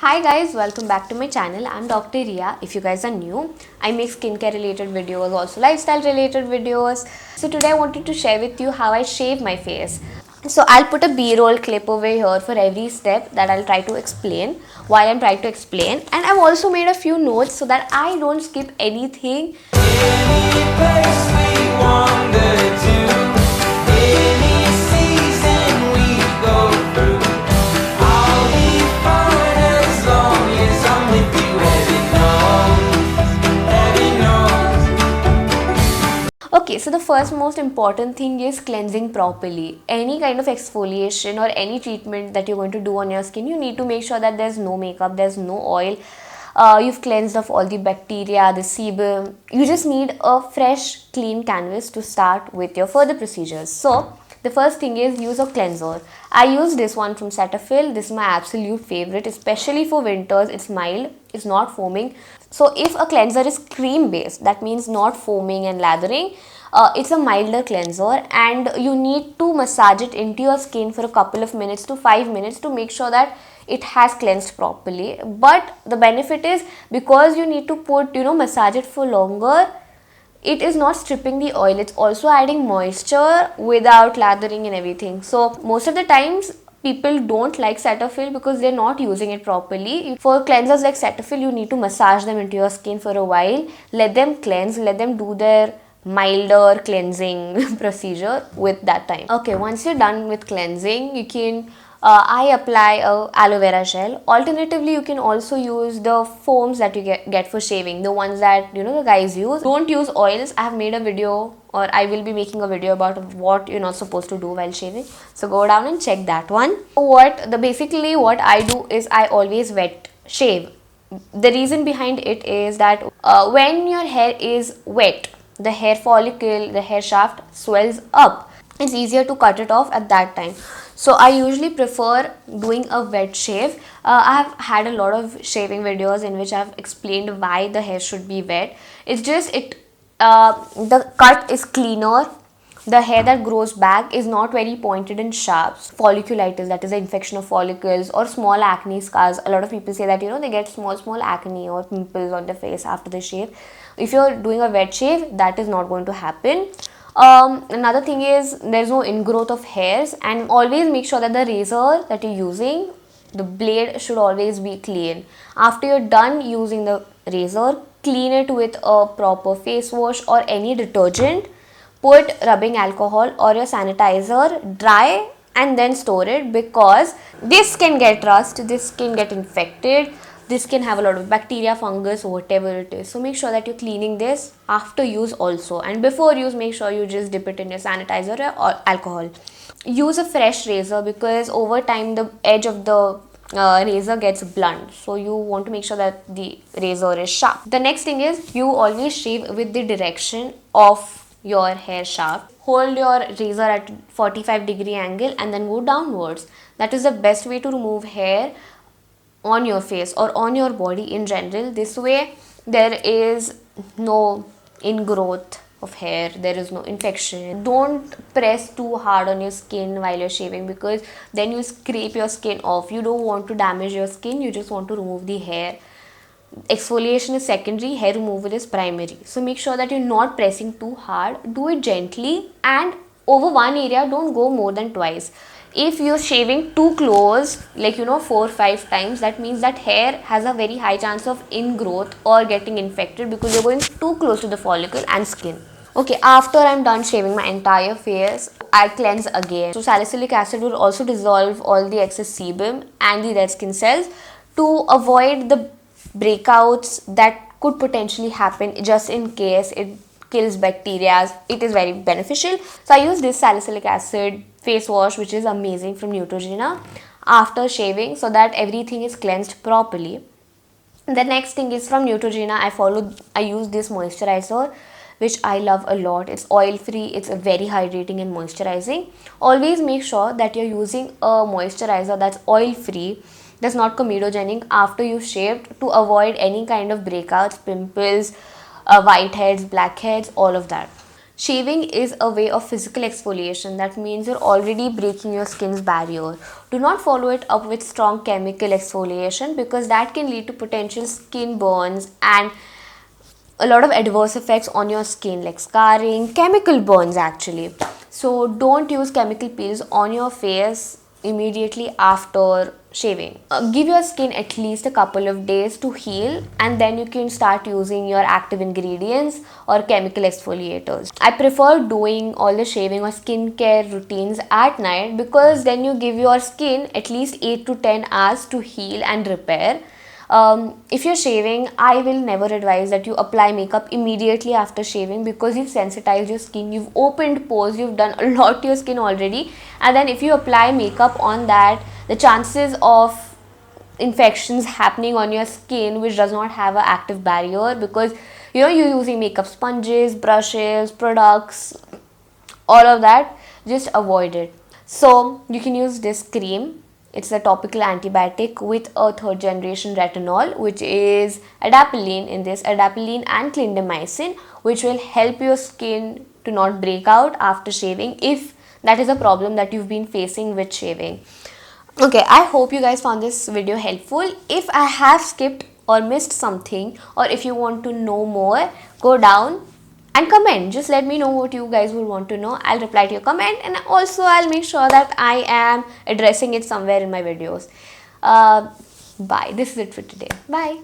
Hi guys, welcome back to my channel. I'm Dr. Ria. If you guys are new, I make skincare related videos, also lifestyle related videos. So today I wanted to share with you how I shave my face. So I'll put a B-roll clip over here for every step that I'll try to explain while I'm trying to explain. And I've also made a few notes so that I don't skip anything. Any place we wander to, any season we go through, I'll be fine as long as I'm with you. Heaven knows. Okay, so the first most important thing is cleansing properly. Any kind of exfoliation or any treatment that you're going to do on your skin, you need to make sure that there's no makeup, there's no oil. You've cleansed off all the bacteria, the sebum. You just need a fresh, clean canvas to start with your further procedures. So, the first thing is use a cleanser. I use this one from Cetaphil. This is my absolute favorite, especially for winters. It's mild, it's not foaming. So if a cleanser is cream based, that means not foaming and lathering, it's a milder cleanser, and you need to massage it into your skin for a couple of minutes to 5 minutes to make sure that it has cleansed properly. But the benefit is, because you need to massage it for longer, it is not stripping the oil, it's also adding moisture without lathering and everything. So most of the times people don't like Cetaphil because they're not using it properly. For cleansers like Cetaphil, you need to massage them into your skin for a while, let them cleanse, let them do their milder cleansing procedure with that time. Okay, once you're done with cleansing, you can I apply a aloe vera gel. Alternatively, you can also use the foams that you get for shaving, the ones that the guys use. Don't use oils. I have made a video, or I will be making a video about what you're not supposed to do while shaving. So go down and check that one. Basically what I do is I always wet shave. The reason behind it is that when your hair is wet, the hair follicle, the hair shaft swells up. It's easier to cut it off at that time. So I usually prefer doing a wet shave. I have had a lot of shaving videos in which I have explained why the hair should be wet. It's just the cut is cleaner. The hair that grows back is not very pointed and sharp. Folliculitis, that is the infection of follicles, or small acne scars. A lot of people say that they get small acne or pimples on their face after they shave. If you're doing a wet shave, that is not going to happen. Another thing is there's no ingrowth of hairs, and always make sure that the razor that you're using, the blade should always be clean. After you're done using the razor, clean it with a proper face wash or any detergent. Put rubbing alcohol or your sanitizer, dry, and then store it, because this can get rust, this can get infected, this can have a lot of bacteria, fungus, whatever it is. So make sure that you're cleaning this after use also, and before use, make sure you just dip it in your sanitizer or alcohol. Use a fresh razor, because over time the edge of the razor gets blunt, so you want to make sure that the razor is sharp. The next thing is, you always shave with the direction of your hair shaft. Hold your razor at 45-degree angle and then go downwards. That is the best way to remove hair on your face or on your body in general. This way there is no ingrowth of hair, there is no infection. Don't press too hard on your skin while you're shaving, because then you scrape your skin off. You don't want to damage your skin, you just want to remove the hair. Exfoliation is secondary, hair removal is primary. So make sure that you're not pressing too hard, do it gently, and over one area don't go more than twice. If you're shaving too close, like 4-5 times, that means that hair has a very high chance of ingrowth or getting infected, because you're going too close to the follicle and skin. Okay, after I'm done shaving my entire face, I cleanse again. So salicylic acid will also dissolve all the excess sebum and the dead skin cells to avoid the breakouts that could potentially happen. Just in case, it kills bacteria. It is very beneficial. So I use this salicylic acid face wash, which is amazing, from Neutrogena, after shaving, so that everything is cleansed properly. The next thing is from Neutrogena. I use this moisturizer, which I love a lot. It's oil free, it's very hydrating and moisturizing. Always make sure that you're using a moisturizer that's oil free, that's not comedogenic, after you shaved, to avoid any kind of breakouts, pimples, whiteheads, blackheads, all of that. Shaving is a way of physical exfoliation. That means you're already breaking your skin's barrier. Do not follow it up with strong chemical exfoliation because that can lead to potential skin burns and a lot of adverse effects on your skin, like scarring, chemical burns actually. So don't use chemical peels on your face immediately after shaving. Give your skin at least a couple of days to heal, and then you can start using your active ingredients or chemical exfoliators. I prefer doing all the shaving or skincare routines at night because then you give your skin at least 8 to 10 hours to heal and repair. If you're shaving, I will never advise that you apply makeup immediately after shaving because you've sensitized your skin, you've opened pores, you've done a lot to your skin already, and then if you apply makeup on that, the chances of infections happening on your skin which does not have an active barrier, because you're using makeup sponges, brushes, products, all of that, just avoid it. So you can use this cream. It's a topical antibiotic with a third generation retinol, which is adapalene in this, adapalene and clindamycin, which will help your skin to not break out after shaving if that is a problem that you've been facing with shaving. Okay, I hope you guys found this video helpful. If I have skipped or missed something, or if you want to know more, go down and comment. Just let me know what you guys would want to know. I'll reply to your comment, and also I'll make sure that I am addressing it somewhere in my videos. Bye. This is it for today. Bye.